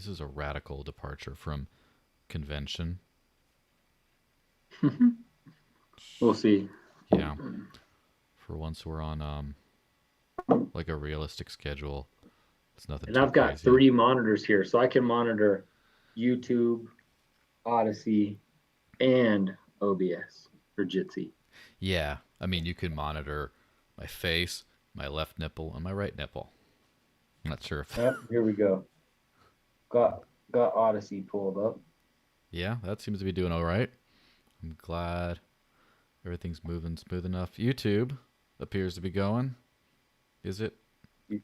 This is a radical departure from convention. We'll see. Yeah. For once we're on like a realistic schedule. It's nothing And too I've got crazy. 3 monitors here, so I can monitor YouTube, Odysee, and OBS or Jitsi. Yeah. I mean, you can monitor my face, my left nipple, and my right nipple. I'm not sure if. Yep, here we go. Got got Odysee pulled up. Yeah, that seems to be doing all right. I'm glad everything's moving smooth enough. YouTube appears to be going. Is it? I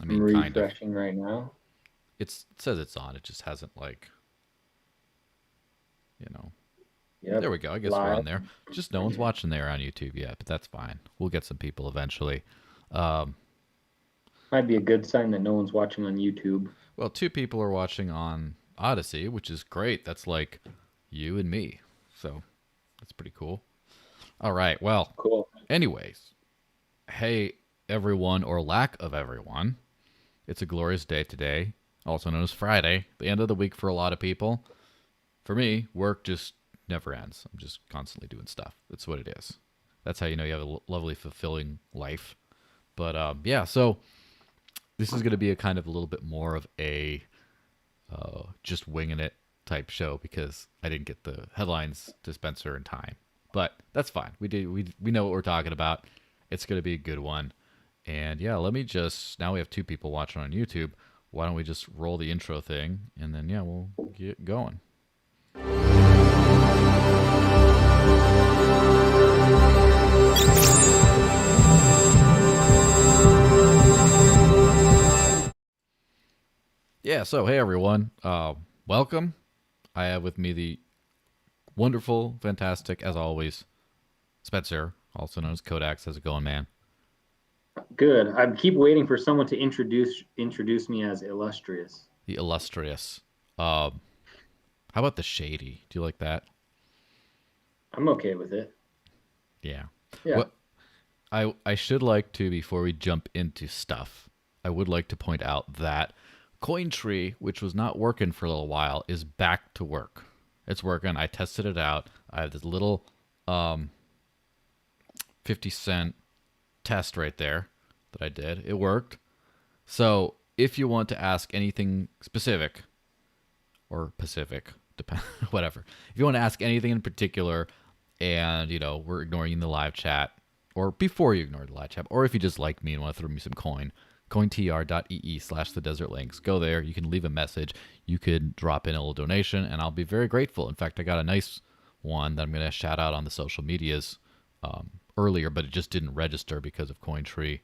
I'm mean, kind of. refreshing right now. It says it's on. It just hasn't like, you know. There Yep, we go. I guess we're on live. there. Just no one's watching there on YouTube yet, but that's fine. We'll get some people eventually. Um, Might be a good sign that no one's watching on YouTube. well, 2 people are watching on Odysee, which is great. That's like you and me. So that's pretty cool. All right. Well, Cool. anyways, hey, everyone, or lack of everyone. It's a glorious day today, also known as Friday, the end of the week for a lot of people. For me, work just never ends. I'm just constantly doing stuff. That's what it is. That's how you know you have a lovely, fulfilling life. But yeah, so this is going to be a kind of a little bit more of a just winging it type show because I didn't get the headlines dispenser in time. But that's fine. We know what we're talking about. It's going to be a good one. And yeah, let me just now we have 2 people watching on YouTube. Why don't we just roll the intro thing and then yeah, we'll get going. Yeah, so hey everyone. Welcome. I have with me the wonderful, fantastic, as always, Spencer, also known as Kodaks. How's it going, man? Good. I keep waiting for someone to introduce me as illustrious. The illustrious. Um, how about the shady? Do you like that? I'm okay with it. Yeah. Yeah. What I should like to before we jump into stuff, I would like to point out that Cointree, which was not working for a little while, is back to work. It's working. I tested it out. I have this little um 50 cent test right there that I did. It worked. So if you want to ask anything specific or Pacific, depend whatever. If you want to ask anything in particular, and we're ignoring the live chat, or before you ignore the live chat, or if you just like me and want to throw me some coin, cointr.ee/the desert links. Go there. You can leave a message. You could drop in a little donation, and I'll be very grateful. In fact, I got a nice one that I'm going to shout out on the social medias earlier, but it just didn't register because of Cointree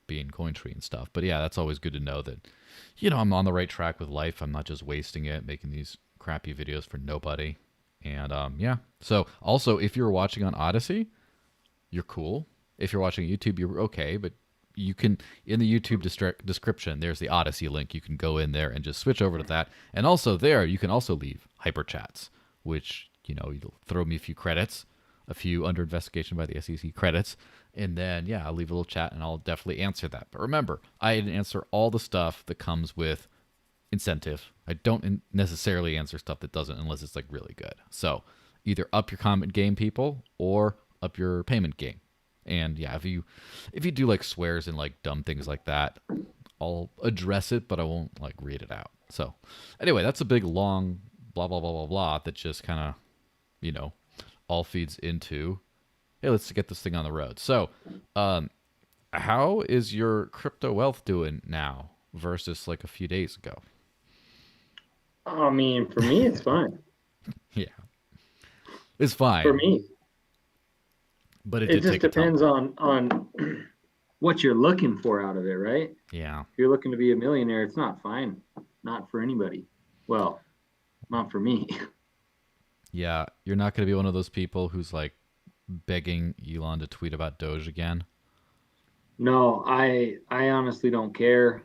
being Cointree and stuff. But yeah, that's always good to know that, I'm on the right track with life. I'm not just wasting it making these crappy videos for nobody. And yeah. So also, if you're watching on Odysee, you're cool. If you're watching YouTube, you're okay. But you can, in the YouTube description, there's the Odysee link. You can go in there and just switch over to that. And also there, you can also leave hyper chats, which, you'll throw me a few credits, a few under investigation by the SEC credits. And then, yeah, I'll leave a little chat and I'll definitely answer that. But remember, I answer all the stuff that comes with incentive. I don't necessarily answer stuff that doesn't unless it's like really good. So either up your comment game, people, or up your payment game. And yeah, if you do like swears and like dumb things like that, I'll address it, but I won't like read it out. So anyway, that's a big long blah blah blah blah blah that just kind of all feeds into, hey, let's get this thing on the road. So how is your crypto wealth doing now versus like a few days ago? I mean, for me, it's fine. Yeah, it's For fine, me, but it it did just take a depends tumble. on what you're looking for out of it, right? Yeah. If you're looking to be a millionaire, it's not fine. Not for anybody. Well, not for me. Yeah, you're not going to be one of those people who's like begging Elon to tweet about Doge again. No, I honestly don't care.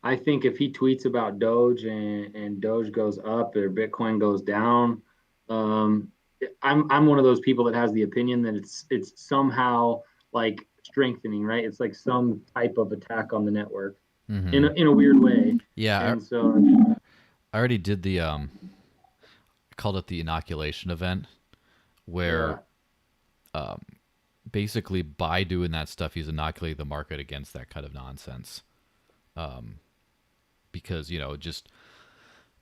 I think if he tweets about Doge and Doge goes up or Bitcoin goes down, um, I'm one of those people that has the opinion that it's somehow like strengthening, right? It's like some type of attack on the network Mm-hmm. in a weird way. Yeah, And so, I already did the I called it the inoculation event, where Yeah. basically by doing that stuff, he's inoculating the market against that kind of nonsense. Because just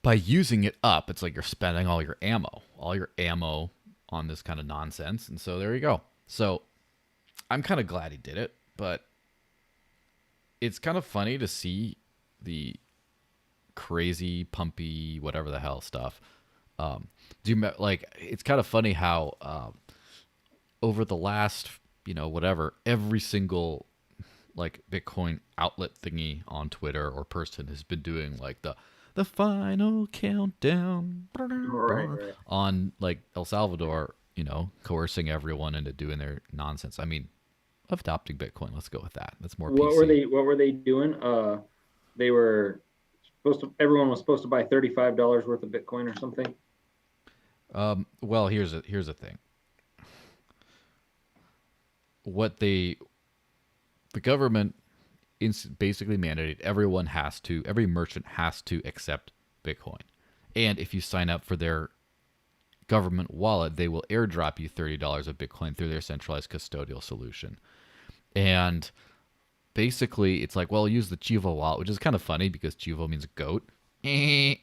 by using it up, it's like you're spending all your ammo on this kind of nonsense, and so there you go. So I'm kind of glad he did it, but it's kind of funny to see the crazy, pumpy, whatever the hell stuff. Like it's kind of funny how over the last whatever every single like Bitcoin outlet thingy on Twitter or person has been doing like the final countdown Right, right. on like El Salvador, coercing everyone into doing their nonsense. I mean, adopting Bitcoin. Let's go with that. That's more PC. What were they doing? They were supposed to. Everyone was supposed to buy $35 worth of Bitcoin or something. Well, here's a thing. What the government basically mandated every merchant has to accept Bitcoin, and if you sign up for their government wallet, they will airdrop you $30 of Bitcoin through their centralized custodial solution. And basically, it's like, well, use the Chivo wallet, which is kind of funny because Chivo means goat in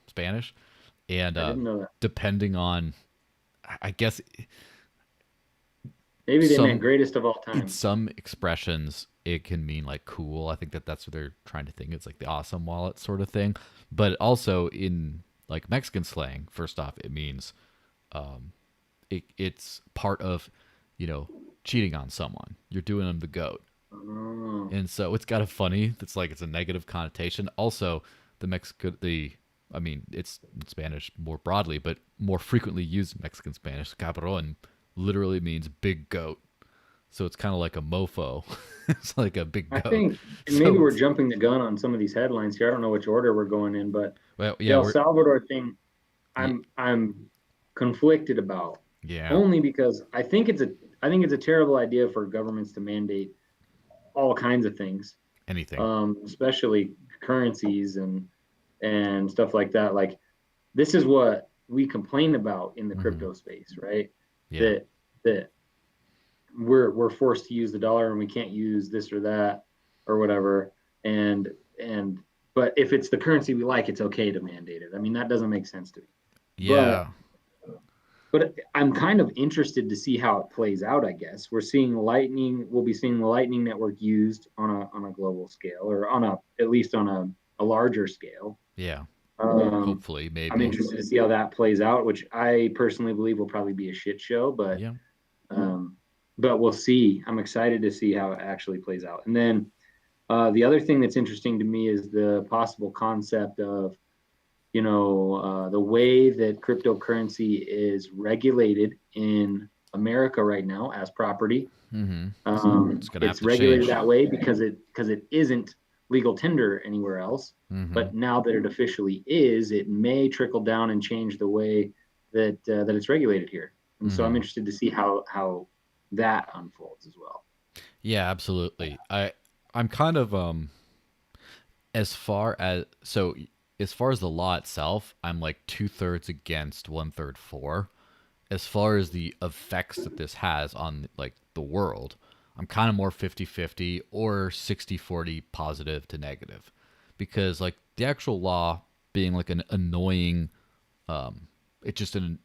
Spanish. And I didn't know that. depending on, I guess, Maybe they meant some greatest of all in time. some expressions, it can mean like cool. I think that's what they're trying to think. It's like the awesome wallet sort of thing. But also in like Mexican slang, first off, it means it's part of, you know, cheating on someone. You're doing them the goat. Oh, And so it's kind of funny. It's like it's a negative connotation. Also, I mean, it's in Spanish more broadly, but more frequently used in Mexican Spanish. Cabron literally means big goat. So it's kind of like a mofo. It's like a big I goat. think, and maybe So we're it's, jumping the gun on some of these headlines here. I don't know which order we're going in, but well, the yeah, El Salvador thing, I'm conflicted about yeah, only because I think it's a terrible idea for governments to mandate all kinds of things, anything. especially currencies and stuff like that. Like this is what we complain about in the Hmm. crypto space, right? Yeah, That that we're forced to use the dollar and we can't use this or that or whatever. And but if it's the currency we like, it's okay to mandate it. I mean, that doesn't make sense to me. But yeah. but I'm kind of interested to see how it plays out. I guess we're seeing Lightning. We'll be seeing the Lightning network used on a global scale, or on a at least on a larger scale. Yeah. Um, Hopefully, I'm maybe. interested to see how that plays out, which I personally believe will probably be a shit show, Yeah. um, but we'll see. I'm excited to see how it actually plays out. And then the other thing that's interesting to me is the possible concept of the way that cryptocurrency is regulated in America right now as property. Hmm. It's gonna have It's to regulated change. that way because it isn't legal tender anywhere else. Hmm. But now that it officially is, it may trickle down and change the way that it's regulated here. And so I'm Hmm. interested to see how that unfolds as well. Yeah, absolutely. I'm kind of as far as so as far as the law itself, I'm like 2/3 against, 1/3 for. As far as the effects that this has on like the world, I'm kind of more 50-50 or 60-40 positive to negative. Because like the actual law being like an annoying it's just an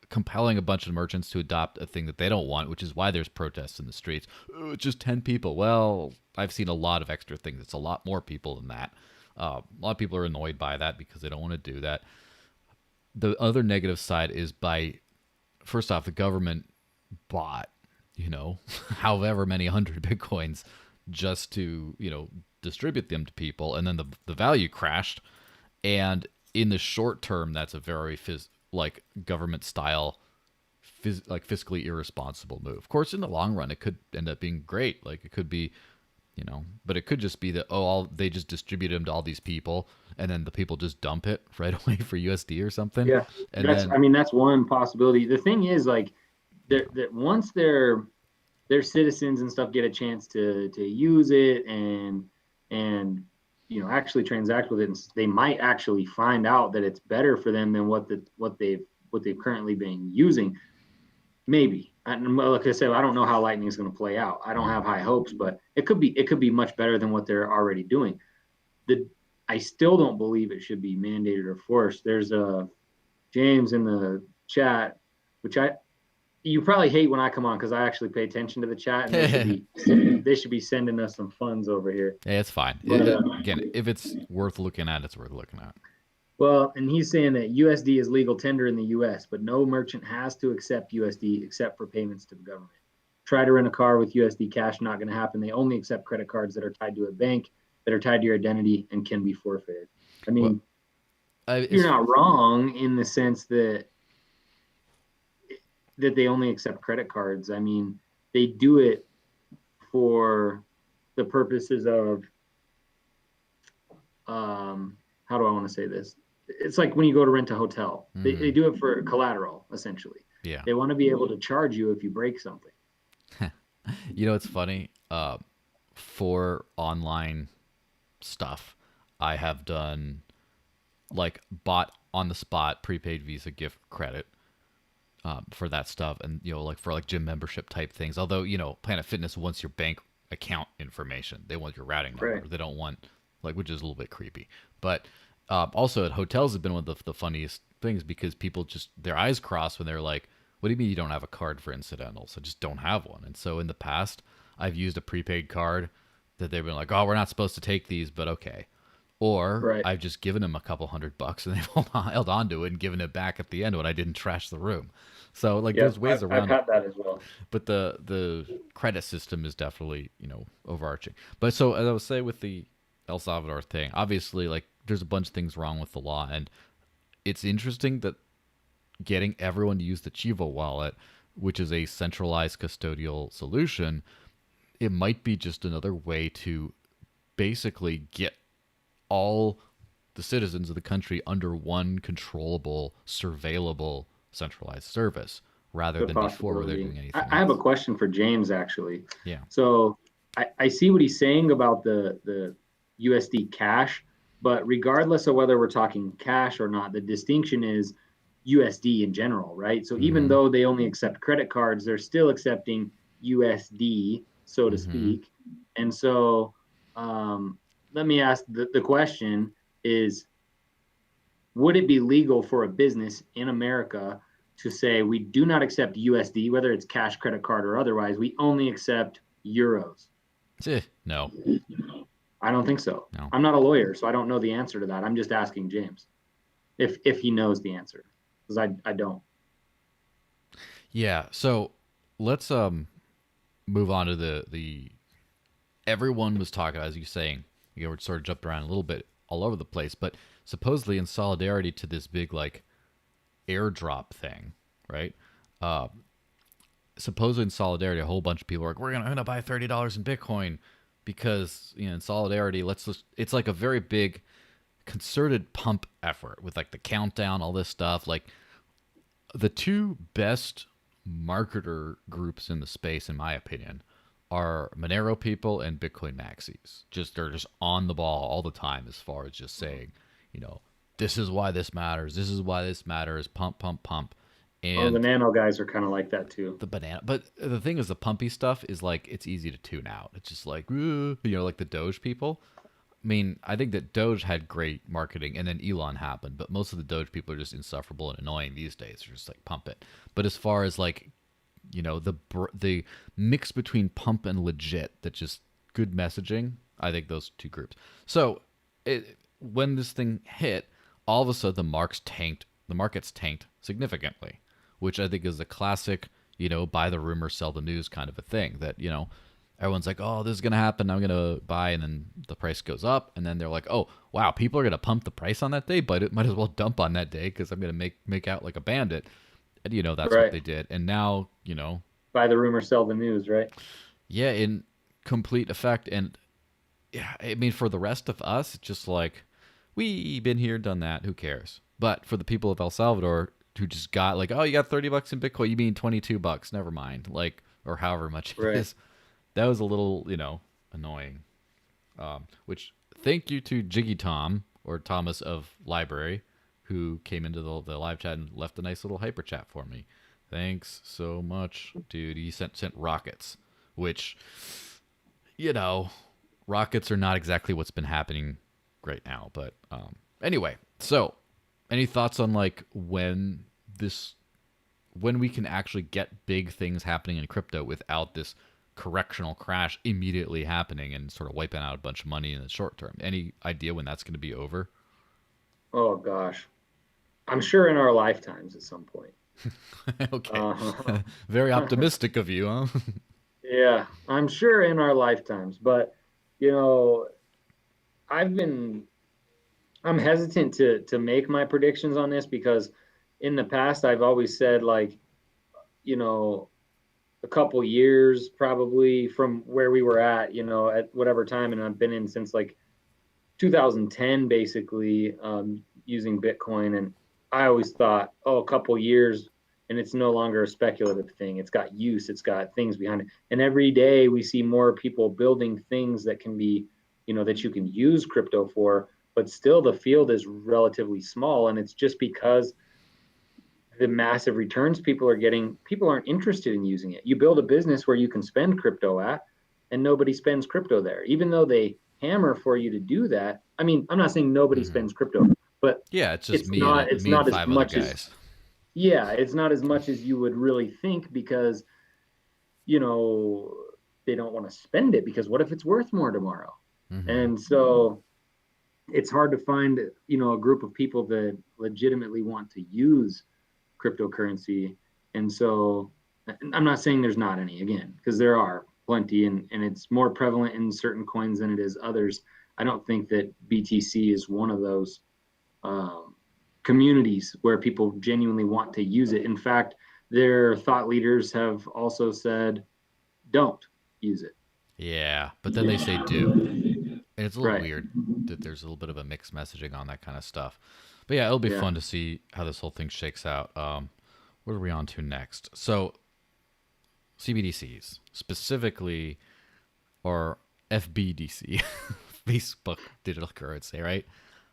compelling a bunch of merchants to adopt a thing that they don't want, which is why there's protests in the streets. Oh, it's just 10 people. Well, I've seen a lot of extra things. It's a lot more people than that. A lot of people are annoyed by that because they don't want to do that. The other negative side is by, first off, the government bought, however many hundred Bitcoins just to, distribute them to people. And then the value crashed. And in the short term, that's a very like government style like fiscally irresponsible move. Of course, in the long run, it could end up being great. Like it could be, but it could just be that they just distribute them to all these people, and then the people just dump it right away for USD or something, Yeah, and then that's one possibility. The thing is, like, that once their citizens and stuff get a chance to use it and actually transact with it, and they might actually find out that it's better for them than what they've currently been using. Maybe. And like I said, I don't know how Lightning is going to play out. I don't have high hopes, but it could be much better than what they're already doing. I still don't believe it should be mandated or forced. There's a James in the chat, which you probably hate when I come on because I actually pay attention to the chat, and they should be sending us some funds over here. Yeah, it's fine. But, again, if it's worth looking at, it's worth looking at. Well, and he's saying that USD is legal tender in the US, but no merchant has to accept USD except for payments to the government. Try to rent a car with USD cash, not going to happen. They only accept credit cards that are tied to a bank, that are tied to your identity, and can be forfeited. I mean, you're not wrong in the sense that they only accept credit cards. I mean, they do it for the purposes of, how do I want to say this? It's like when you go to rent a hotel, they do it for collateral, essentially. Yeah. They want to be able to charge you if you break something. It's funny. For online stuff, I have done like bought on the spot prepaid Visa gift credit for that stuff, and like for like gym membership type things. Although Planet Fitness wants your bank account information, they want your routing number. Right. They don't want which is a little bit creepy. But also at hotels have been one of the funniest things because people just their eyes cross when they're like, "What do you mean you don't have a card for incidentals?" I just don't have one. And so in the past, I've used a prepaid card that they've been like, "Oh, we're not supposed to take these, but okay." Or I've just given them a couple $100 and they've held on to it and given it back at the end when I didn't trash the room. So there's ways around. I've had that as well. But the credit system is definitely overarching. But so as I was saying with the El Salvador thing, obviously there's a bunch of things wrong with the law, and it's interesting that getting everyone to use the Chivo wallet, which is a centralized custodial solution, it might be just another way to basically get all the citizens of the country under one controllable, surveillable, centralized service rather than before where they're doing anything else. I have a question for James, actually. Yeah. So I see what he's saying about the USD cash, but regardless of whether we're talking cash or not, the distinction is USD in general, right? So even though they only accept credit cards, they're still accepting USD, so to speak. And so let me ask the question is, would it be legal for a business in America to say we do not accept USD, whether it's cash, credit card, or otherwise, we only accept euros? No. I don't think so. No. I'm not a lawyer, so I don't know the answer to that. I'm just asking James if he knows the answer, because I don't. Yeah. So let's move on to the everyone was talking, as you're saying, we're sort of jumped around a little bit all over the place, but supposedly in solidarity to this big airdrop thing, right? Supposedly in solidarity, a whole bunch of people are like, we're gonna buy $30 in Bitcoin because in solidarity, it's like a very big concerted pump effort with the countdown, all this stuff. The two best marketer groups in the space, in my opinion, are Monero people and Bitcoin maxis. They're just on the ball all the time as far as just saying, this is why this matters. This is why this matters. Pump, pump, pump. And the nano guys are kind of like that too. But the thing is, the pumpy stuff is it's easy to tune out. It's just like the Doge people. I mean, I think that Doge had great marketing, and then Elon happened. But most of the Doge people are just insufferable and annoying these days. They're just pump it. But as far as the mix between pump and legit, that just good messaging, I think those two groups. So when this thing hit, all of a sudden the market's tanked significantly, which I think is a classic, buy the rumor, sell the news kind of a thing that, everyone's like, oh, this is going to happen, I'm going to buy, and then the price goes up, and then they're like, oh, wow, people are going to pump the price on that day, but it might as well dump on that day because I'm going to make out like a bandit. And, that's right. What they did. And now, buy the rumor, sell the news, right? Yeah, in complete effect. And, yeah, I mean, for the rest of us, it's just we been here, done that, who cares? But for the people of El Salvador who just got oh, you got $30 in Bitcoin, you mean $22, never mind, or however much it is. That was a little, annoying. Which thank you to Jiggy Tom or Thomas of Library, who came into the live chat and left a nice little hyper chat for me. Thanks so much, dude. He sent rockets, which, you know, rockets are not exactly what's been happening right now. But anyway, so any thoughts on like when we can actually get big things happening in crypto without this correctional crash immediately happening and sort of wiping out a bunch of money in the short term? Any idea when that's going to be over? Oh gosh, I'm sure in our lifetimes at some point. Okay. Uh, Very optimistic of you, huh? yeah, I'm sure in our lifetimes, but you know, I've been I'm hesitant to make my predictions on this because in the past I've always said like, you know, a couple years probably from where we were at, at whatever time, and I've been in since like 2010 basically, using Bitcoin, and I always thought, oh, a couple years and it's no longer a speculative thing. It's got use, it's got things behind it. And every day we see more people building things that can be, that you can use crypto for, but still the field is relatively small. And it's just because the massive returns people are getting, people aren't interested in using it. You build a business where you can spend crypto at, and nobody spends crypto there, even though they hammer for you to do that. I mean, I'm not saying nobody Hmm. spends crypto, but Yeah, it's just it's me and not it's me and not as five other much as guys. yeah, it's not as much as you would really think because you know they don't want to spend it because what if it's worth more tomorrow? Hmm. And so it's hard to find a group of people that legitimately want to use cryptocurrency. And so I'm not saying there's not any, again, because there are plenty, and it's more prevalent in certain coins than it is others. I don't think that BTC is one of those um, communities where people genuinely want to use it. In fact, their thought leaders have also said, don't use it. Yeah, but then they say do. And it's a little Right. weird that there's a little bit of a mixed messaging on that kind of stuff. But yeah, it'll be Yeah. fun to see how this whole thing shakes out. What are we on to next? So CBDCs, specifically, or FBDC, Facebook digital currency, right?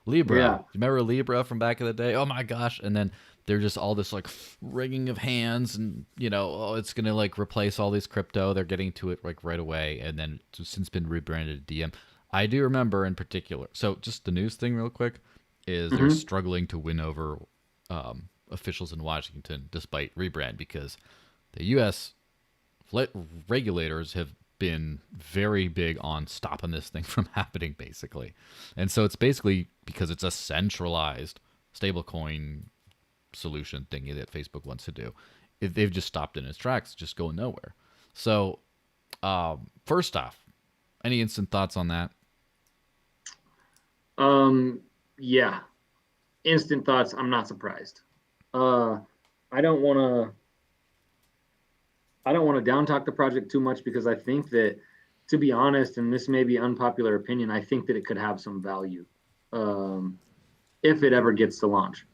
Libra. Yeah. You remember Libra from back in the day? Oh my gosh. And then there's just all this like wringing of hands and, oh, it's going to like replace all these crypto. They're getting to it like right away. And then it's since been rebranded Diem. I do remember in particular. So just the news thing real quick is they're Mm-hmm. struggling to win over officials in Washington despite rebrand because the U.S. Regulators have been very big on stopping this thing from happening, basically. And so it's basically because it's a centralized stablecoin solution thingy that Facebook wants to do. They've just stopped in its tracks, just going nowhere. So, first off, any instant thoughts on that? Um, yeah. Instant thoughts. I'm not surprised. Uh, I don't want to. I don't want to down talk the project too much because I think that, to be honest, and this may be unpopular opinion, I think that it could have some value, um, if it ever gets to launch.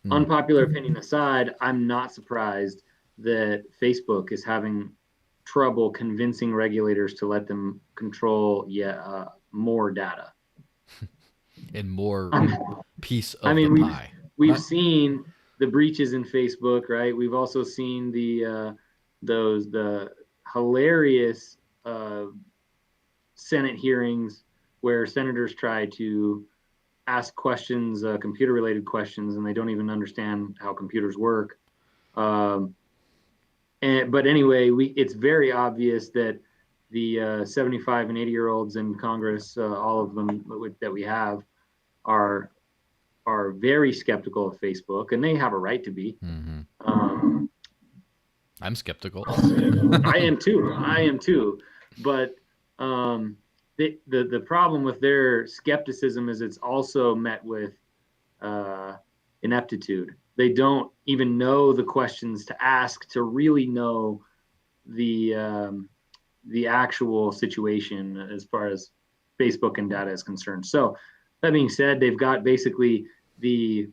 Mm. Unpopular opinion aside, I'm not surprised that Facebook is having trouble convincing regulators to let them control more data. And more Um, piece I of the mean, we've pie. we've Not. seen the breaches in Facebook, right? We've also seen the hilarious Senate hearings where senators try to ask questions, computer related questions, and they don't even understand how computers work. Um, but anyway, it's very obvious that the 75 and 80 year olds in Congress, all of them that we have, are very skeptical of Facebook, and they have a right to be. Mm-hmm. Um, I'm skeptical. I am too. I am too. But um, the problem with their skepticism is it's also met with uh, ineptitude. They don't even know the questions to ask to really know the um, the actual situation as far as Facebook and data is concerned. So that being said, they've got basically the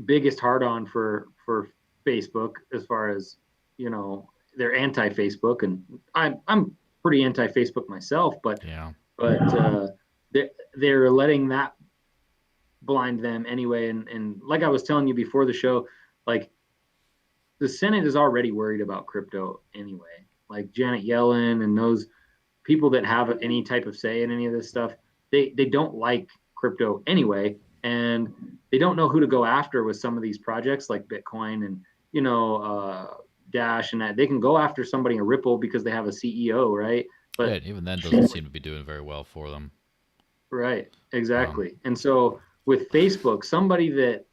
biggest hard on for Facebook as far as they're anti Facebook, and I'm pretty anti Facebook myself, but Yeah. but they're letting that blind them anyway. And like I was telling you before the show, like the Senate is already worried about crypto anyway. Like Janet Yellen and those people that have any type of say in any of this stuff, they don't like crypto anyway, and they don't know who to go after with some of these projects like Bitcoin and Dash and that. They can go after somebody in Ripple because they have a CEO, right? Yeah, But and even then doesn't seem to be doing very well for them. right, Um, exactly. And so with Facebook, somebody that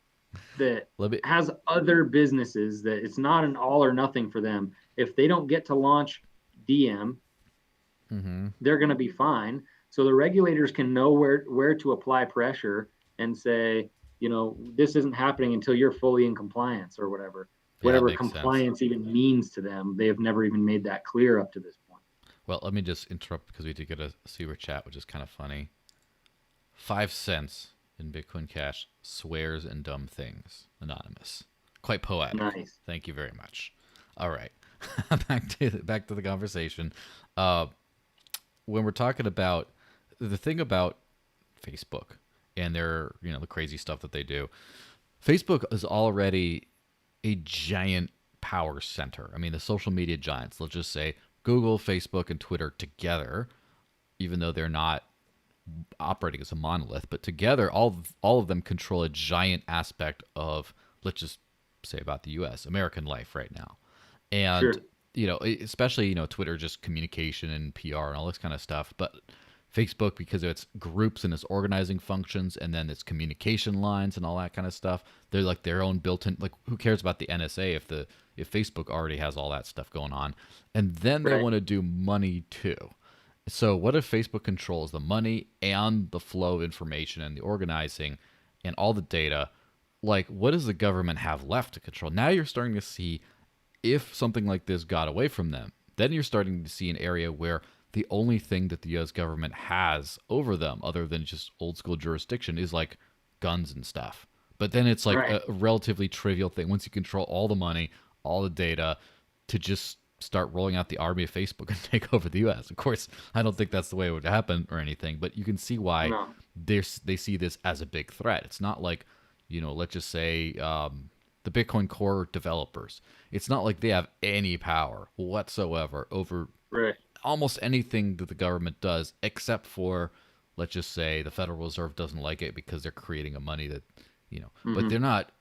let me. has other businesses that it's not an all or nothing for them. If they don't get to launch Diem, Mm-hmm. they're going to be fine. So the regulators can know where to apply pressure and say, this isn't happening until you're fully in compliance or Yeah, that whatever makes sense. compliance even means to them. They have never even made that clear up to this point. Well, let me just interrupt because we did get a super chat, which is kind of funny. 5 cents in Bitcoin Cash swears and dumb things. Anonymous. Quite poetic. Nice. Thank you very much. All right, back to the conversation. When we're talking about the thing about Facebook and their the crazy stuff that they do, Facebook is already a giant power center. I mean, the social media giants. Let's just say Google, Facebook, and Twitter together, even though they're not operating as a monolith, but together, all of them control a giant aspect of, let's just say, about the U.S. American life right now, and Sure. especially Twitter, just communication and PR and all this kind of stuff, but Facebook, because of its groups and its organizing functions and then its communication lines and all that kind of stuff, they're like their own built-in. Like, who cares about the NSA if Facebook already has all that stuff going on, and then they Right. want to do money too. So what if Facebook controls the money and the flow of information and the organizing and all the data? Like, what does the government have left to control? Now you're starting to see, if something like this got away from them, then you're starting to see an area where the only thing that the US government has over them, other than just old school jurisdiction, is like guns and stuff. But then it's like Right. a relatively trivial thing once you control all the money, all the data, to just start rolling out the army of Facebook and take over the US. Of course, I don't think that's the way it would happen or anything, but you can see why No. they see this as a big threat. It's not like, let's just say the Bitcoin Core developers. It's not like they have any power whatsoever over Right. almost anything that the government does, except for, let's just say, the Federal Reserve doesn't like it because they're creating a money that, but Hmm. they're not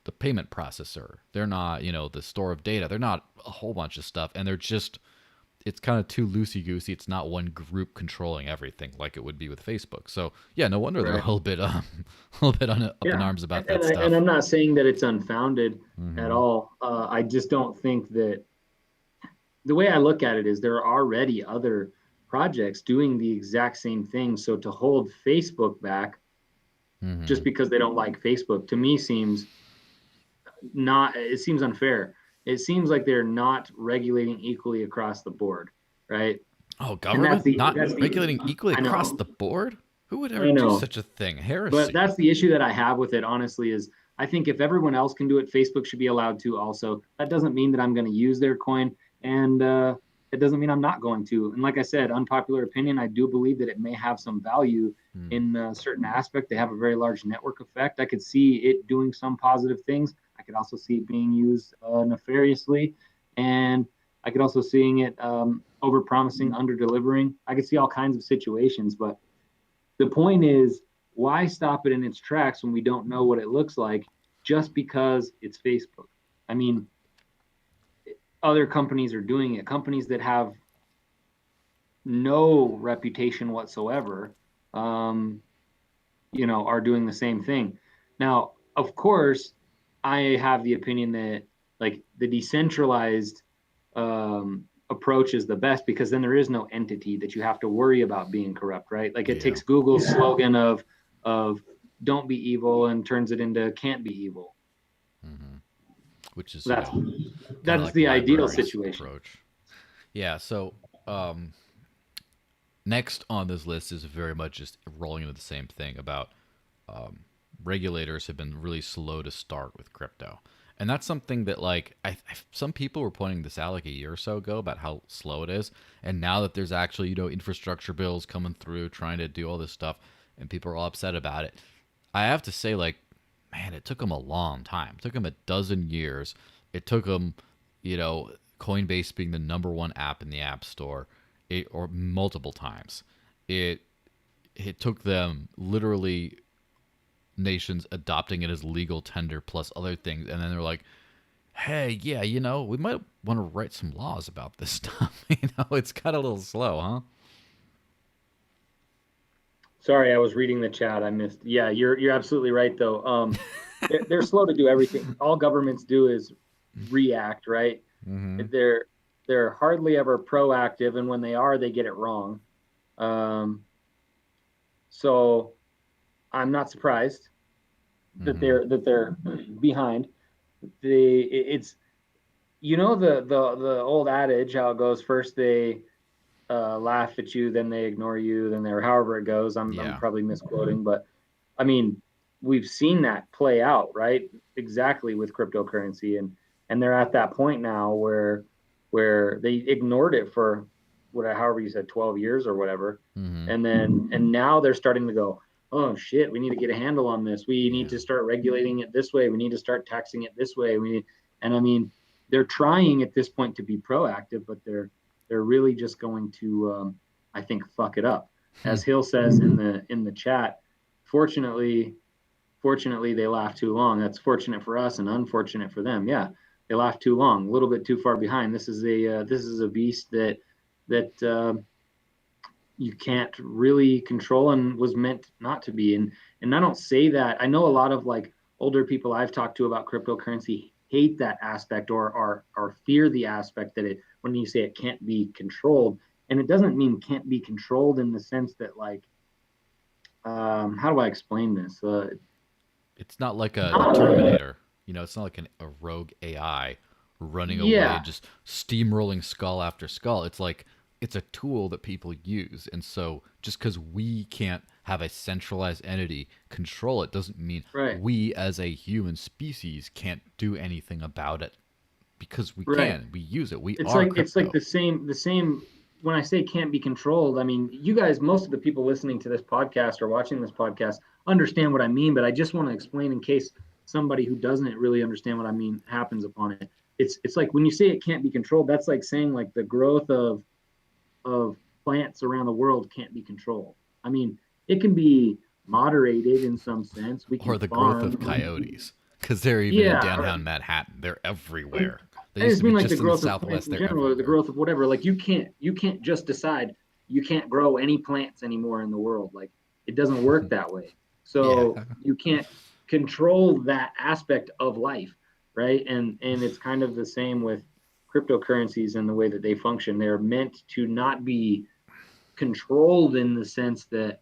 the payment processor. They're not, the store of data. They're not a whole bunch of stuff. And they're just, it's kind of too loosey goosey. It's not one group controlling everything like it would be with Facebook. So yeah, no wonder they're a Right. little bit, a little bit up in Yeah. arms about And, that and stuff. I'm not saying that it's unfounded at Hmm. all. I just don't think that the way I look at it is there are already other projects doing the exact same thing. So to hold Facebook back just Hmm. because they don't like Facebook to me seems not, it seems unfair. It seems like they're not regulating equally across the board, right? Oh, And government not that's the regulating equally I across know, the board? Who would ever I do know. such a thing? But Heresy. that's the issue that I have with it, honestly, is I think if everyone else can do it, Facebook should be allowed to also. That doesn't mean that I'm going to use their coin, and it doesn't mean I'm not going to. And like I said, unpopular opinion, I do believe that it may have some value Hmm. in a certain aspect. They have a very large network effect. I could see it doing some positive things. I could also see it being used nefariously, and I could also seeing it over promising, under delivering. I could see all kinds of situations, but the point is, why stop it in its tracks when we don't know what it looks like just because it's Facebook? I mean, other companies are doing it. Companies that have no reputation whatsoever, um, are doing the same thing. Now, of course, I have the opinion that like the decentralized approach is the best because then there is no entity that you have to worry about being corrupt, right? Like it Yeah. takes Google's slogan of "Don't be evil" and turns it into "Can't be evil." Hmm. Which is, That's kind of that's like the the ideal library's situation. approach. Yeah. So, um, next on this list is very much just rolling into the same thing about regulators have been really slow to start with crypto. And that's something that like some people were pointing this out like a year or so ago about how slow it is. And now that there's actually, infrastructure bills coming through trying to do all this stuff and people are all upset about it. I have to say, like, man, it took them a long time. It took them a dozen years. It took them, Coinbase being the number one app in the App Store, or multiple times. It it took them literally nations adopting it as legal tender plus other things, and then they're like, "Hey, yeah, we might want to write some laws about this stuff." It's got a little slow, huh? Sorry, I was reading the chat. I missed. Yeah, you're absolutely right though. They're slow to do everything. All governments do is react, right? Mm-hmm. They're hardly ever proactive, and when they are, they get it wrong. Um, so I'm not surprised that Mm-hmm. they're behind. It's the old adage how it goes. First they laugh at you, then they ignore you, then they're however it goes. I'm Yeah. probably misquoting, but I mean we've seen that play out, right? Exactly with cryptocurrency, and they're at that point now where they ignored it for whatever, however you said, 12 years or whatever, Mm-hmm. and now they're starting to go, oh shit, we need to get a handle on this. We need Yeah. to start regulating it this way. We need to start taxing it this way. And I mean, they're trying at this point to be proactive, but they're really just going to, I think, fuck it up. Hmm. As Hill says in the chat, fortunately, fortunately they laughed too long. That's fortunate for us and unfortunate for them. Yeah, they laughed too long, a little bit too far behind. This is a beast that you can't really control and was meant not to be. And I don't say that. I know a lot of like older people I've talked to about cryptocurrency hate that aspect or fear the aspect that it when you say it can't be controlled. And it doesn't mean can't be controlled in the sense that like how do I explain this? It's not like a Terminator. It's not like a rogue AI running away, Yeah, just steamrolling skull after skull. It's like it's a tool that people use. And so just because we can't have a centralized entity control it doesn't mean right, we as a human species can't do anything about it because we right. can. We use it. We It's are like crypto. the same when I say can't be controlled. I mean, you guys, most of the people listening to this podcast or watching this podcast understand what I mean, but I just want to explain in case somebody who doesn't really understand what I mean happens upon it. It's like when you say it can't be controlled, that's like saying like the growth of plants around the world can't be controlled. I mean, it can be moderated in some sense. We Or can the growth of farm. coyotes because they're even in Yeah, downtown Manhattan. They're everywhere. They I used just to be mean like the just in the growth of plants Southwest. in They're general, or the everywhere. growth of whatever. Like you can't just decide you can't grow any plants anymore in the world. Like it doesn't work that way. Yeah. So you can't control that aspect of life, right? And it's kind of the same with cryptocurrencies and the way that they function. They're meant to not be controlled in the sense that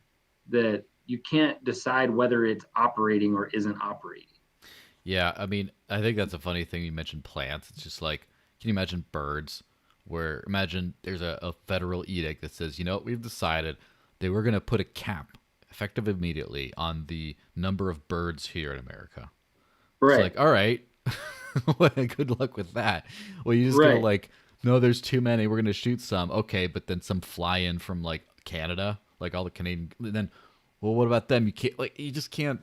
you can't decide whether it's operating or isn't operating. Yeah, I mean, I think that's a funny thing you mentioned plants. It's just like, can you imagine birds? Where imagine there's a federal edict that says, we've decided that we're going to put a cap, effective immediately, on the number of birds here in America. It's Right, like, all right, well, good luck with that. Well, you just go right. like, no, there's too many. We're going to shoot some. Okay, but then some fly in from like Canada, like all the Canadian. Then, well, what about them? You can't, like, you just can't.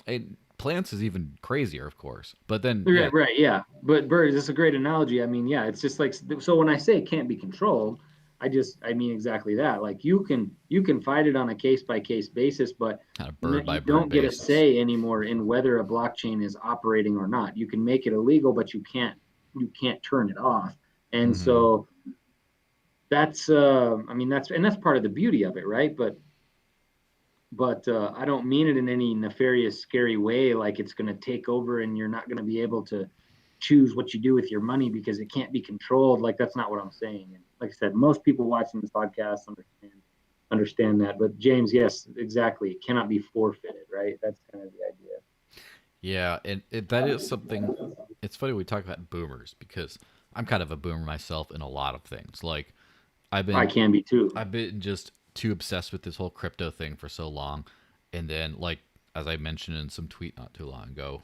And plants is even crazier, of course. But then, yeah, Right, right, yeah. But birds, that's a great analogy. I mean, yeah, it's just like so when I say it can't be controlled, I mean exactly that. Like you can fight it on a case by case basis, but kind of bird by you bird don't get a basis. say anymore in whether a blockchain is operating or not. You can make it illegal, but you can't turn it off. And Mm-hmm. so that's I mean that's part of the beauty of it, right? But I don't mean it in any nefarious, scary way, like it's going to take over and you're not going to be able to choose what you do with your money because it can't be controlled. Like that's not what I'm saying. And like I said, most people watching this podcast understand that. But James, yes, exactly, it cannot be forfeited, right? That's kind of the idea. Yeah, and that is something. It's funny we talk about boomers because I'm kind of a boomer myself in a lot of things. Like I've I been can be too. I've been just too obsessed with this whole crypto thing for so long, and then like as I mentioned in some tweet not too long ago,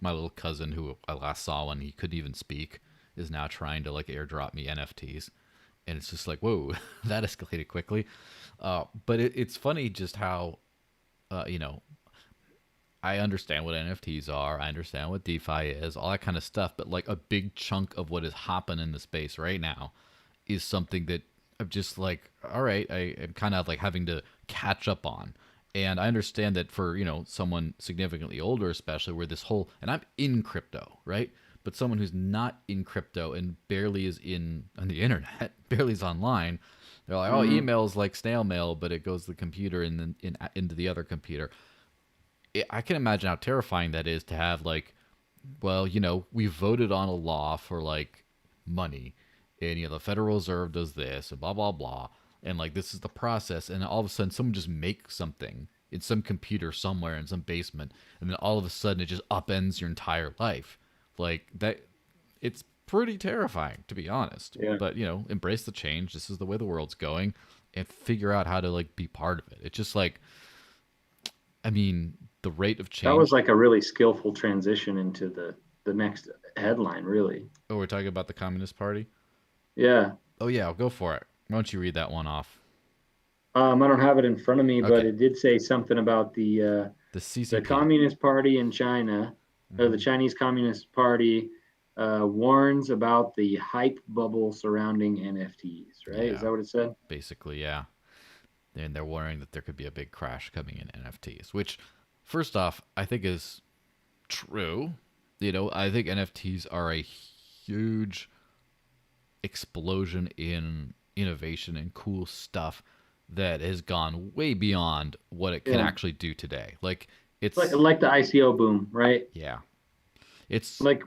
my little cousin who I last saw when he couldn't even speak is now trying to like airdrop me NFTs, and it's just like whoa, that escalated quickly. But it's funny just how, you know, I understand what NFTs are, I understand what DeFi is, all that kind of stuff, but like a big chunk of what is hopping in the space right now is something that I'm just like, all right, I am kind of like having to catch up on. And I understand that for, you know, someone significantly older, especially where this whole, and I'm in crypto, right? But someone who's not in crypto and barely is in on the internet, barely is online, they're like, oh, Mm-hmm. email is like snail mail, but it goes to the computer and then into the other computer. I can imagine how terrifying that is to have like, well, you know, we voted on a law for like money, and you know the Federal Reserve does this and blah blah blah, and like this is the process, and all of a sudden someone just makes something in some computer somewhere in some basement, and then all of a sudden it just upends your entire life, like that. It's pretty terrifying to be honest, Yeah. but you know, embrace the change. This is the way the world's going, and figure out how to like be part of it. It's just like, I mean, the rate of That was change. like a really skillful transition into the next headline, really. Oh, we're talking about the Communist Party. Yeah. Oh yeah, I'll go for it. Why don't you read that one off? I don't have it in front of me, but Okay, it did say something about the the CCP. Communist Party in China, or the Hmm. Chinese Communist Party, warns about the hype bubble surrounding NFTs. Right? Is Yeah, that what it said? basically, yeah. And they're worrying that there could be a big crash coming in NFTs, which, first off, I think is true. You know, I think NFTs are a huge explosion in innovation and cool stuff that has gone way beyond what it can Yeah. actually do today. Like, Like it's, like the ICO boom, right? yeah, it's Like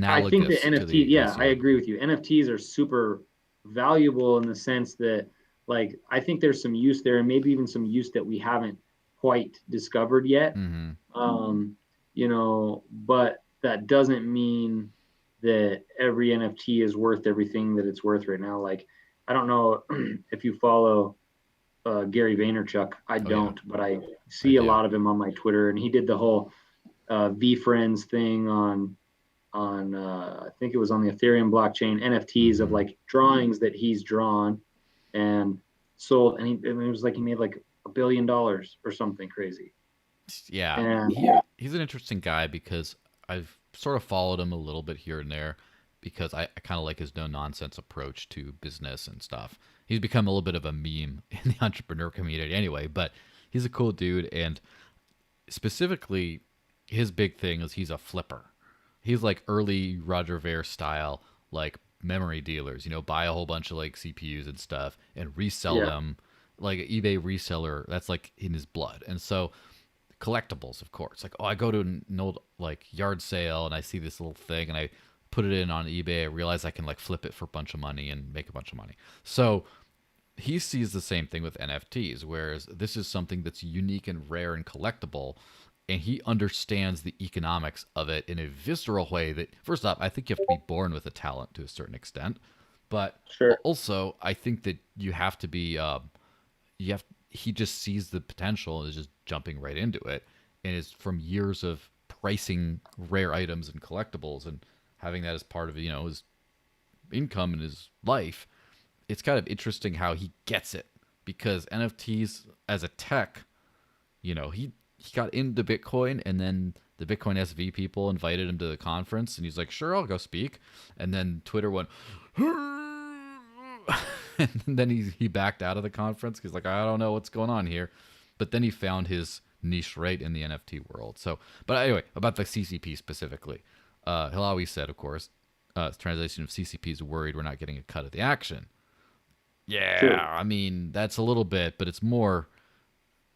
I think that analogous to NFT, the yeah, I ICO agree boom. with you. NFTs are super valuable in the sense that, like, I think there's some use there, and maybe even some use that we haven't quite discovered yet. Hmm. Um, but that doesn't mean that every NFT is worth everything that it's worth right now. Like, I don't know if you follow Gary Vaynerchuk. I Oh, yeah, don't, but I I see a do. lot of him on my Twitter, and he did the whole V Friends thing on I think it was on the Ethereum blockchain, NFTs of Hmm. like drawings that he's drawn and sold, and it was like he made like $1 billion or something crazy. Yeah, And he's an interesting guy because I've sort of followed him a little bit here and there because I kind of like his no nonsense approach to business and stuff. He's become a little bit of a meme in the entrepreneur community anyway, but he's a cool dude, and specifically his big thing is he's a flipper. He's like early Roger Ver style, like memory dealers, you know, buy a whole bunch of like CPUs and stuff and resell yeah, them, like eBay reseller. That's like in his blood. And so collectibles, of course. Like, oh, I go to an old like yard sale and I see this little thing and I put it in on eBay. I realize I can like flip it for a bunch of money and make a bunch of money. So he sees the same thing with NFTs, whereas this is something that's unique and rare and collectible. And he understands the economics of it in a visceral way that, first off, I think you have to be born with a talent to a certain extent. But sure. also, I think that you have to be, he just sees the potential and is just jumping right into it. And is from years of pricing rare items and collectibles and having that as part of, you know, his income in his life. It's kind of interesting how he gets it because NFTs as a tech, you know, he got into Bitcoin and then the Bitcoin SV people invited him to the conference and he's like, "Sure, I'll go speak." And then Twitter went and then he backed out of the conference cuz like, "I don't know what's going on here." But then he found his niche right in the NFT world. So, but anyway, about the CCP specifically. Hilawi said, of course, translation of CCP is worried we're not getting a cut of the action. True. Yeah, I mean that's a little bit, but it's more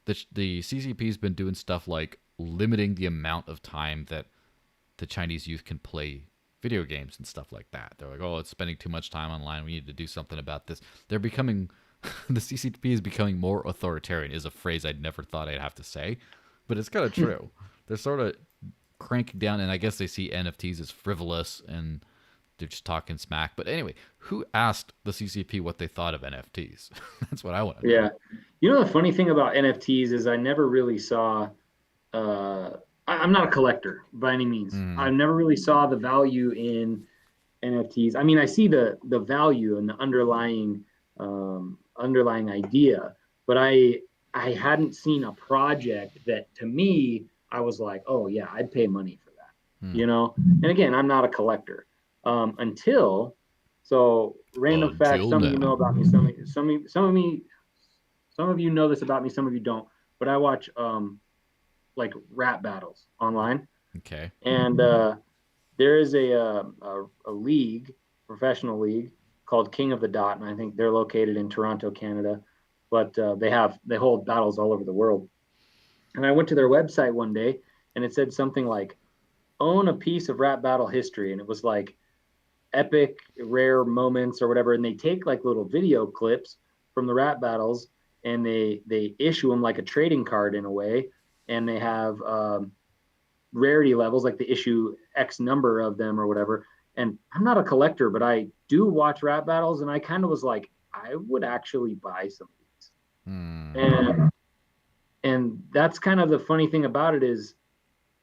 the CCP's been doing stuff like limiting the amount of time that the Chinese youth can play video games and stuff like that. They're like, oh, it's spending too much time online. We need to do something about this. They're becoming the CCP is becoming more authoritarian. Is a phrase I'd never thought I'd have to say, but it's kind of true. They're sort of cranking down, and I guess they see NFTs as frivolous and they're just talking smack. But anyway, who asked the CCP what they thought of NFTs? That's what I want to know. Yeah. The funny thing about NFTs is I never really saw. I'm not a collector by any means. I Mm, never really saw the value in NFTs. I mean, I see the value and the underlying idea, but I hadn't seen a project that to me I was like, oh yeah, I'd pay money for that. mm. You know? And again, I'm not a collector. Until so random fact, Until some of you know now. about me, some of you know this about me, some of you don't. But I watch like rap battles online, Okay. and there is a league, professional league called King of the Dot, and I think they're located in Toronto, Canada. But they hold battles all over the world. And I went to their website one day, and it said something like own a piece of rap battle history, and it was like epic, rare moments or whatever. And they take like little video clips from the rap battles, and they issue them like a trading card in a way, and they have rarity levels, like the issue X number of them or whatever. And I'm not a collector, but I do watch rap battles, and I kind of was like, I would actually buy some of these. Hmm. And that's kind of the funny thing about it is,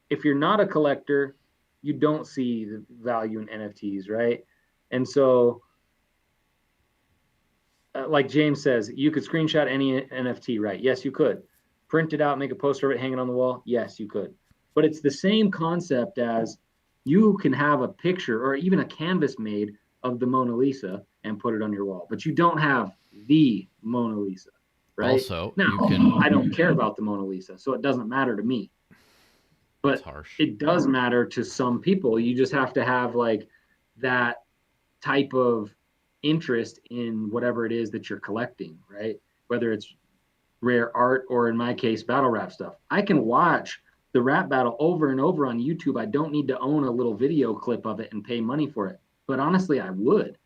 if you're not a collector, you don't see the value in NFTs, right? And so, like James says, you could screenshot any NFT, right? Yes, you could. Print it out, make a poster of it, hang it on the wall. Yes, you could. But it's the same concept as you can have a picture or even a canvas made of the Mona Lisa and put it on your wall, but you don't have the Mona Lisa, right? Also, Now, you can. I don't care about the Mona Lisa, so it doesn't matter to me, That's but harsh. it does matter to some people. You just have to have like that type of interest in whatever it is that you're collecting, right? Whether it's rare art or in my case, battle rap stuff. I can watch the rap battle over and over on YouTube. I don't need to own a little video clip of it and pay money for it. But honestly, I would.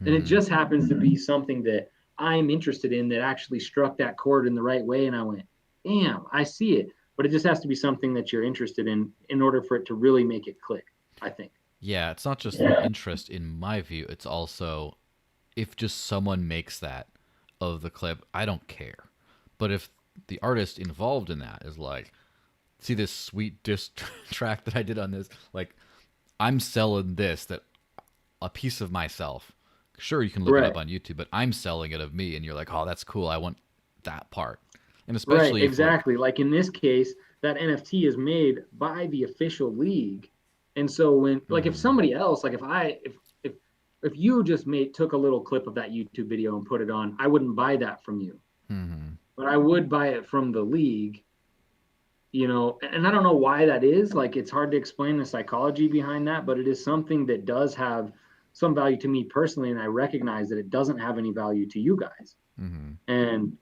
And it Hmm. just happens to be something that I'm interested in that actually struck that chord in the right way. And I went, damn, I see it. But it just has to be something that you're interested in order for it to really make it click, I think. Yeah, it's not just the interest in my view, it's also if just someone makes that of the clip, I don't care. But if the artist involved in that is like, see this sweet diss track that I did on this, like I'm selling this, that a piece of myself. Sure, you can look it up Right. on YouTube, but I'm selling it of me, and you're like, oh, that's cool. I want that part. And Right, especially if like, exactly. Like in this case, that NFT is made by the official league. And so when like if hmm, somebody else, like if you just made took a little clip of that YouTube video and put it on, I wouldn't buy that from you. hmm, But I would buy it from the league, and I don't know why that is. Like it's hard to explain the psychology behind that, but it is something that does have some value to me personally, and I recognize that it doesn't have any value to you guys. hmm, And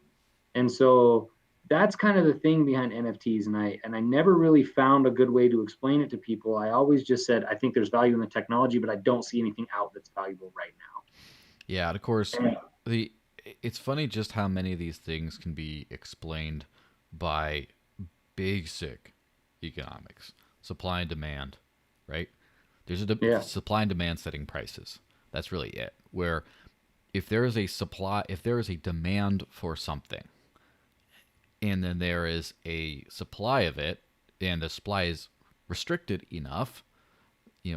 and so that's kind of the thing behind NFTs. And I never really found a good way to explain it to people. I always just said I think there's value in the technology, but I don't see anything out that's valuable right yeah, of course, now. the it's funny just how many of these things can be explained by basic economics, supply and demand, right? There's a Yeah. supply and demand setting prices. That's really it. Where if there is a supply, if there is a demand for something, and then there is a supply of it, and the supply is restricted enough,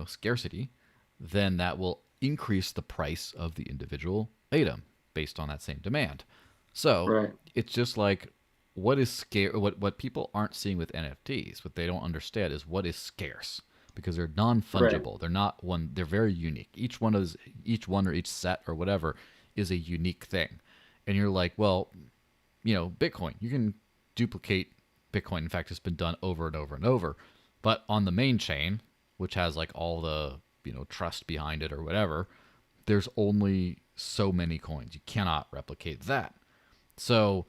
scarcity, then that will increase the price of the individual item based on that same demand. So Right. it's just like what is scarce. What people aren't seeing with NFTs, what they don't understand is what is scarce because they're non Right. fungible. They're not one. They're very unique. Each one or each set or whatever is a unique thing, and you're like, well, Bitcoin. You can duplicate Bitcoin. In fact, it's been done over and over and over. But on the main chain, which has like all the, trust behind it or whatever, there's only so many coins. You cannot replicate that. So,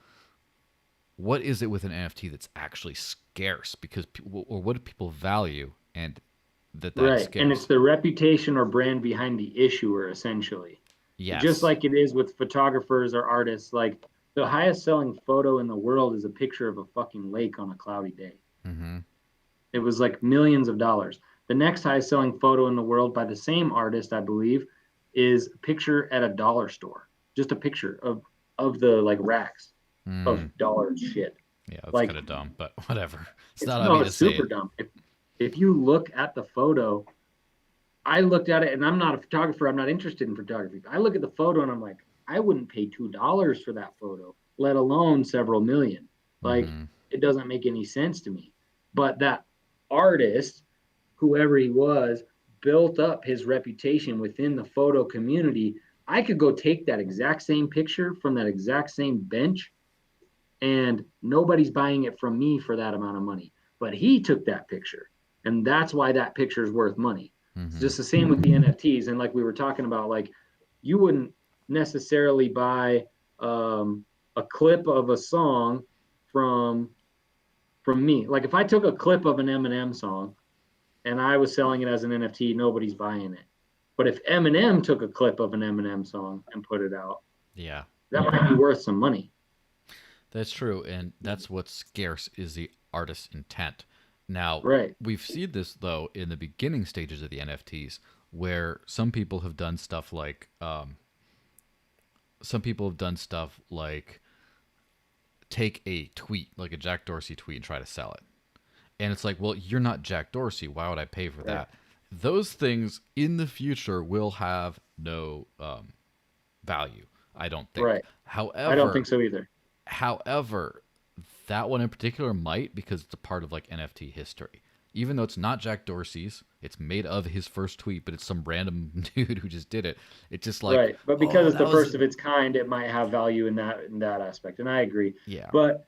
what is it with an NFT that's actually scarce? Because, or what do people value and that is Right. And it's scarce? the reputation or brand behind the issuer, essentially. Just Yes. like it is with photographers or artists. Like the highest selling photo in the world is a picture of a fucking lake on a cloudy day. Mm-hmm. It was like millions of dollars. The next highest selling photo in the world by the same artist, I believe, is a picture at a dollar store. Just a picture of the like racks Mm. of dollar shit. Yeah, that's Like kind of dumb, but whatever. It's it's not on no, me to it's say super it. dumb. If you look at the photo, I looked at it, and I'm not a photographer. I'm not interested in photography. I look at the photo and I'm like, I wouldn't pay $2 for that photo, let alone several million. Like Mm-hmm. it doesn't make any sense to me. But that artist, whoever he was, built up his reputation within the photo community. I could go take that exact same picture from that exact same bench, and nobody's buying it from me for that amount of money. But he took that picture, and that's why that picture is worth money. It's Mm-hmm. just the same with the NFTs, and like we were talking about, like you wouldn't necessarily buy a clip of a song from from me. Like if I took a clip of an Eminem song and I was selling it as an NFT, nobody's buying it. But if Eminem took a clip of an Eminem song and put it out, Yeah, that might be worth some money. that's true, and that's what's scarce is the artist's intent. Now, Right. we've seen this though in the beginning stages of the NFTs, where some people have done stuff like take a tweet, like a Jack Dorsey tweet, and try to sell it. And it's like, well, you're not Jack Dorsey. Why would I pay for Right. that? Those things in the future will have no value, I don't think. Right. I don't think However, so either. However, that one in particular might because it's a part of like NFT history. Even though it's not Jack Dorsey's, it's made of his first tweet, but it's some random dude who just did it. It's just like, Right. But because oh, it's that the was first of its kind, it might have value in that aspect. And I agree. yeah, But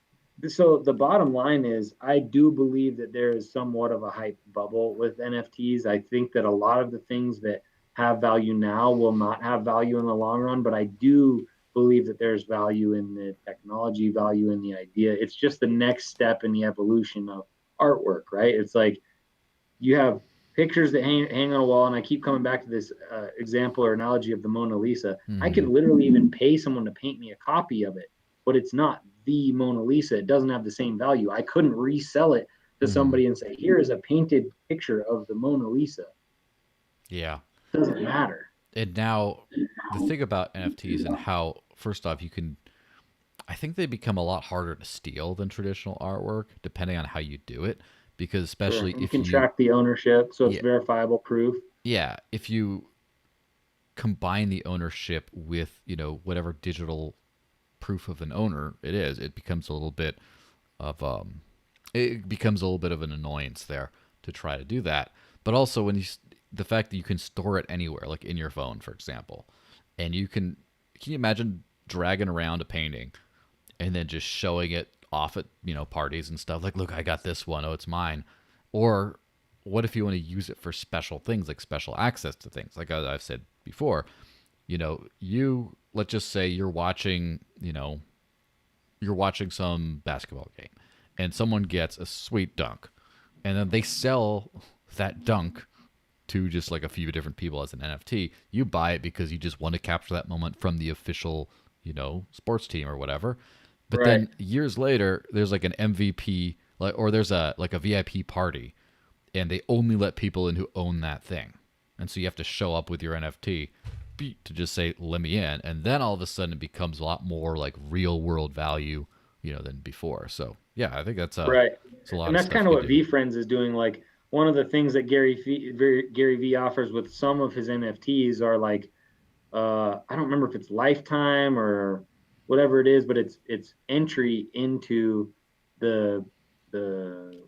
so the bottom line is I do believe that there is somewhat of a hype bubble with NFTs. I think that a lot of the things that have value now will not have value in the long run, but I do believe that there's value in the technology, value in the idea. It's just the next step in the evolution of artwork, right? It's like you have pictures that hang on a wall, and I keep coming back to this example or analogy of the Mona Lisa. I mm-hmm. could literally even pay someone to paint me a copy of it, but it's not the Mona Lisa. It doesn't have the same value. I couldn't resell it to Mm-hmm. somebody and say, here is a painted picture of the Mona Lisa. Yeah. It doesn't matter. And now the thing about NFTs and how first off I think they become a lot harder to steal than traditional artwork, depending on how you do it. Because Sure. especially And you if can you track the ownership, so it's yeah, verifiable proof. yeah, if you combine the ownership with, whatever digital proof of an owner it is, of it becomes a little bit of an annoyance there to try to do that. But also the fact that you can store it anywhere, like in your phone, for example, and can you imagine dragging around a painting and then just showing it off at parties and stuff like, look, I got this one, oh, it's mine. Or what if you want to use it for special things, like special access to things, like I've said before, you let's just say you're watching some basketball game and someone gets a sweet dunk and then they sell that dunk to just like a few different people as an NFT. You buy it because you just want to capture that moment from the official, sports team or whatever. But Right. then years later, there's like an MVP, or there's a VIP party, and they only let people in who own that thing, and so you have to show up with your NFT to just say let me in, and then all of a sudden it becomes a lot more like real world value, than before. So yeah, I think Right. it's a lot And of that's stuff kind of you what can do. VFriends is doing. Like one of the things that Gary V offers with some of his NFTs are like I don't remember if it's lifetime or whatever it is, but it's entry into the the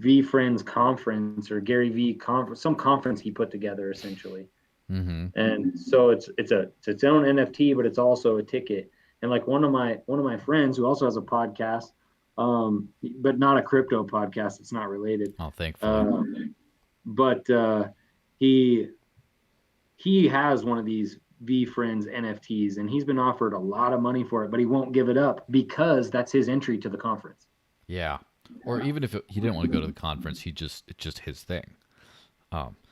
VFriends conference or Gary V conference, some conference he put together essentially. Mm-hmm. And so it's its own NFT, but it's also a ticket. And like one of my friends who also has a podcast, but not a crypto podcast, it's not related. Oh, thankfully. But he he has one of these VFriends NFTs, and he's been offered a lot of money for it, but he won't give it up because that's his entry to the conference. Yeah. Or even if he didn't want to go to the conference, it's just his thing.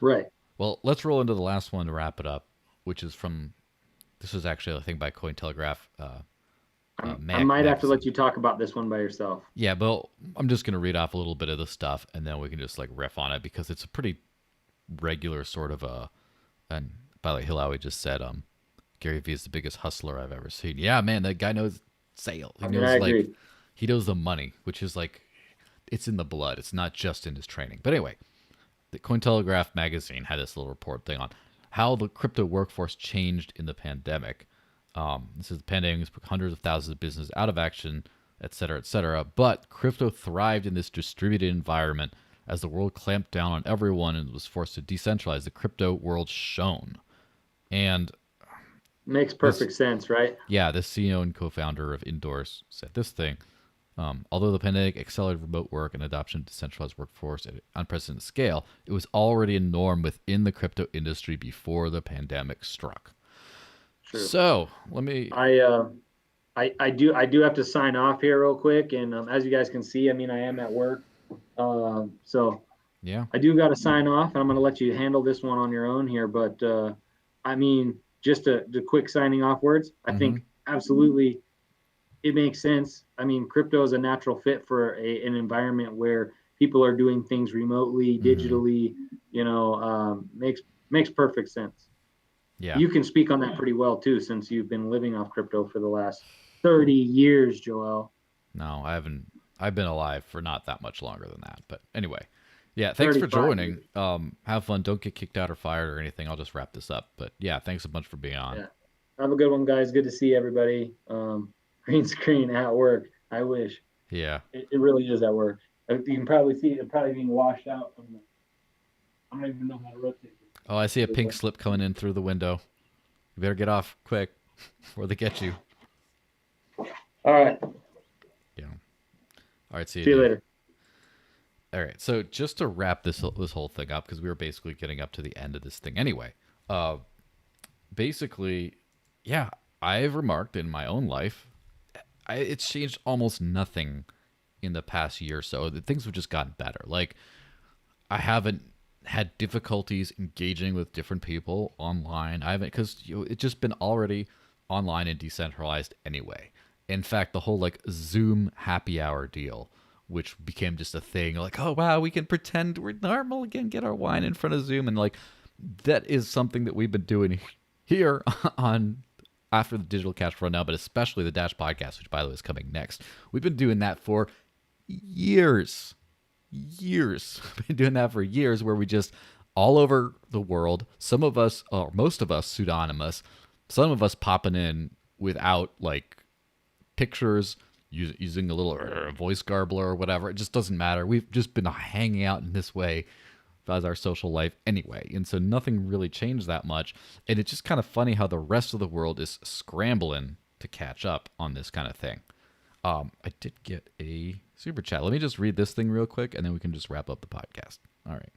Right. Well, let's roll into the last one to wrap it up, which is this is actually a thing by Cointelegraph, I might have to magazine. let you talk about this one by yourself. Yeah, but I'm just gonna read off a little bit of the stuff, and then we can just like riff on it because it's a pretty regular sort of And by the way, Hilawi just said, Gary Vee is the biggest hustler I've ever seen. Yeah, man, that guy knows sales. He I mean, I knows like agree. He knows the money, which is like, it's in the blood. It's not just in his training. But anyway, the Cointelegraph magazine had this little report thing on how the crypto workforce changed in the pandemic. This is the pandemic put hundreds of thousands of businesses out of action, et cetera, et cetera. But crypto thrived in this distributed environment as the world clamped down on everyone and was forced to decentralize. The crypto world shone. And Makes perfect sense, right? yeah, the CEO and co-founder of Indoors said this thing. Although the pandemic accelerated remote work and adoption of decentralized workforce at an unprecedented scale, it was already a norm within the crypto industry before the pandemic struck. True. So let me. I do have to sign off here real quick, and as you guys can see, I mean, I am at work, so Yeah. I do got to sign off, and I'm going to let you handle this one on your own here. But I mean, just the quick signing off words. I think absolutely it makes sense. I mean, crypto is a natural fit for an environment where people are doing things remotely, digitally. You know, makes perfect sense. Yeah. You can speak on that pretty well too, since you've been living off crypto for the last 30 years, Joel. No, I haven't. I've been alive for not that much longer than that. But anyway, yeah, thanks for 35 joining. years. Have fun. Don't get kicked out or fired or anything. I'll just wrap this up. But yeah, thanks a bunch for being on. Yeah. Have a good one, guys. Good to see everybody. Green screen at work. I wish. Yeah. It really is at work. You can probably see it probably being washed out from the. I don't even know how to rotate it. Oh, I see a pink slip coming in through the window. You better get off quick before they get you. All right. Yeah. All right. See you See you dude. later. All right. So just to wrap this whole thing up, because we were basically getting up to the end of this thing anyway. Basically, yeah, I've remarked in my own life, it's changed almost nothing in the past year or so. Things have just gotten better. Like, I haven't had difficulties engaging with different people online. I haven't, because it's just been already online and decentralized anyway. In fact, the whole like Zoom happy hour deal, which became just a thing, like, oh wow, we can pretend we're normal again, get our wine in front of Zoom, and like that is something that we've been doing here on after the Digital Cash Run now, but especially the Dash podcast, which by the way is coming next. We've been doing that for years. Been doing that for years, where we just all over the world, some of us or most of us pseudonymous, some of us popping in without like pictures, using a little voice garbler or whatever. It just doesn't matter. We've just been hanging out in this way as our social life anyway, and so nothing really changed that much. And it's just kind of funny how the rest of the world is scrambling to catch up on this kind of thing. I did get a super chat. Let me just read this thing real quick, and then we can just wrap up the podcast. All right.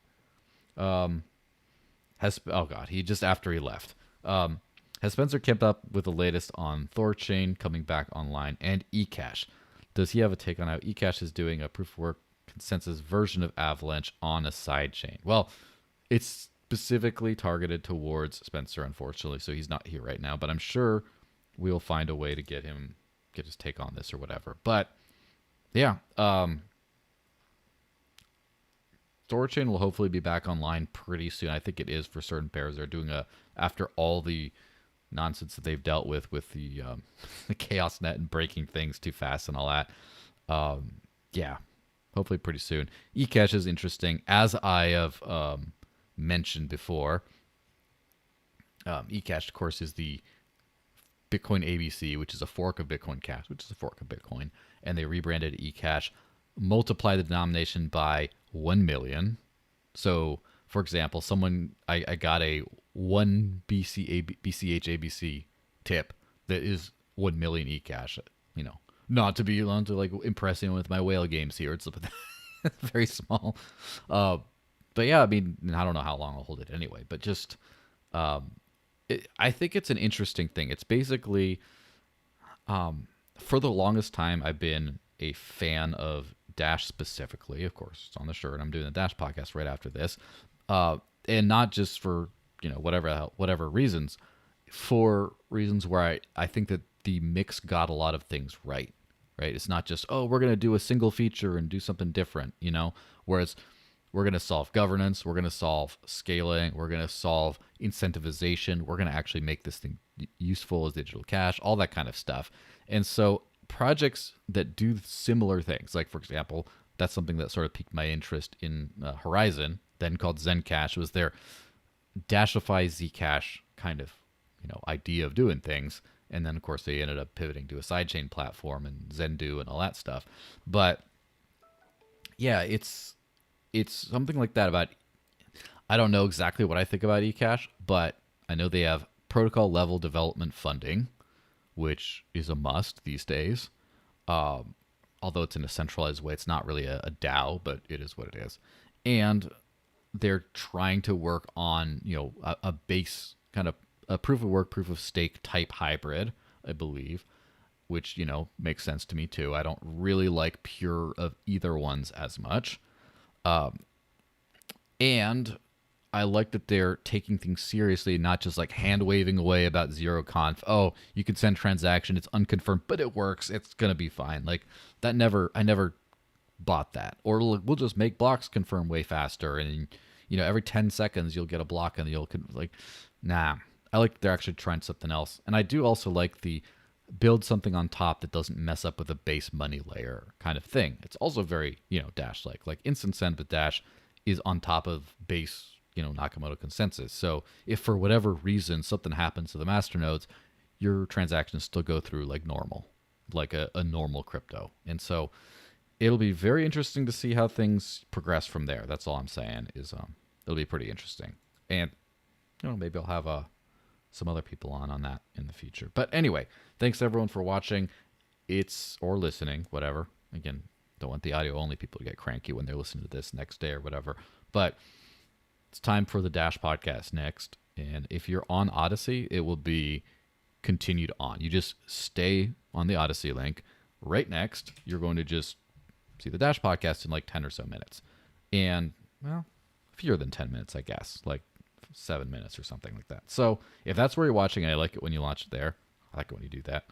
Oh god, he just after he left. Has Spencer kept up with the latest on Thorchain coming back online and Ecash? Does he have a take on how Ecash is doing a proof of work consensus version of Avalanche on a sidechain? Well, it's specifically targeted towards Spencer, unfortunately, so he's not here right now. But I'm sure we'll find a way to get his take on this or whatever. But yeah, Thorchain will hopefully be back online pretty soon. I think it is for certain pairs. They're doing after all the nonsense that they've dealt with the the chaos net and breaking things too fast and all that. Yeah, hopefully pretty soon. Ecash is interesting, as I have mentioned before. Ecash, of course, is the Bitcoin ABC, which is a fork of Bitcoin Cash, which is a fork of Bitcoin, and they rebranded Ecash, multiply the denomination by 1 million. So, for example, I got a 1 BCH ABC tip that is 1 million Ecash. You know, not to be to like impress anyone with my whale games here. It's very small. But yeah, I mean, I don't know how long I'll hold it anyway. But just, I think it's an interesting thing. It's basically, for the longest time, I've been a fan of Dash specifically. Of course, it's on the shirt. I'm doing the Dash podcast right after this, and not just for whatever reasons, for reasons where I think that the mix got a lot of things right. Right? It's not just, oh, we're gonna do a single feature and do something different, Whereas we're going to solve governance, we're going to solve scaling, we're going to solve incentivization, we're going to actually make this thing useful as digital cash, all that kind of stuff. And so projects that do similar things. Like, for example, that's something that sort of piqued my interest in Horizon, then called Zencash, was their Dashify Zcash kind of, idea of doing things. And then, of course, they ended up pivoting to a sidechain platform and Zendu and all that stuff. But yeah, it's something like that. About, I don't know exactly what I think about Ecash, but I know they have protocol level development funding, which is a must these days. Although it's in a centralized way, it's not really a DAO, but it is what it is. And they're trying to work on, a base kind of a proof of work, proof of stake type hybrid, I believe, which, makes sense to me too. I don't really like pure of either ones as much. And I like that they're taking things seriously, not just like hand waving away about zero conf. Oh, you can send transaction, it's unconfirmed, but it works. It's gonna be fine. Like that I never bought that. Or we'll just make blocks confirm way faster, and every 10 seconds you'll get a block and you'll like, nah. I like that they're actually trying something else, and I do also like the build something on top that doesn't mess up with a base money layer kind of thing. It's also very Dash like instant send with Dash is on top of base Nakamoto consensus. So if for whatever reason something happens to the masternodes, your transactions still go through like normal, like a normal crypto. And so it'll be very interesting to see how things progress from there. That's all I'm saying is it'll be pretty interesting. And maybe I'll have some other people on that in the future. But anyway, thanks everyone for watching. Or listening, whatever. Again, don't want the audio only people to get cranky when they're listening to this next day or whatever. But it's time for the Dash podcast next. And if you're on Odysee, it will be continued on. You just stay on the Odysee link. Right next, you're going to just see the Dash podcast in like 10 or so minutes. And, well, fewer than 10 minutes, I guess. Like 7 minutes or something like that. So if that's where you're watching, and I like it when you launch it there. I like it when you do that.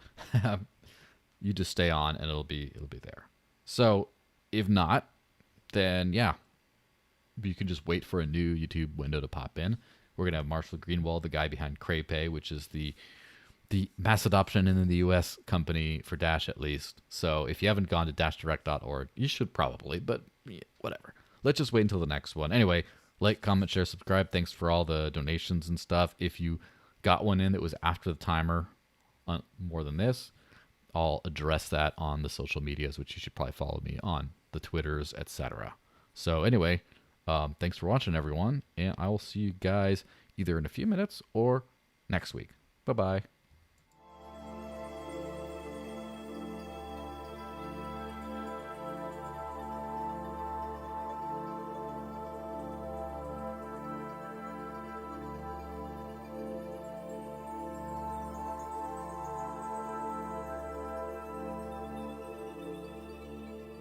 You just stay on and it'll be there. So if not, then yeah, you can just wait for a new YouTube window to pop in. We're going to have Marshall Greenwald, the guy behind CrayPay, which is the mass adoption in the US company for Dash, at least. So if you haven't gone to dashdirect.org, you should probably, but yeah, whatever. Let's just wait until the next one. Anyway, like, comment, share, subscribe. Thanks for all the donations and stuff. If you got one in that was after the timer more than this, I'll address that on the social medias, which you should probably follow me on, the Twitters, etc. So anyway, thanks for watching, everyone, and I will see you guys either in a few minutes or next week. Bye-bye.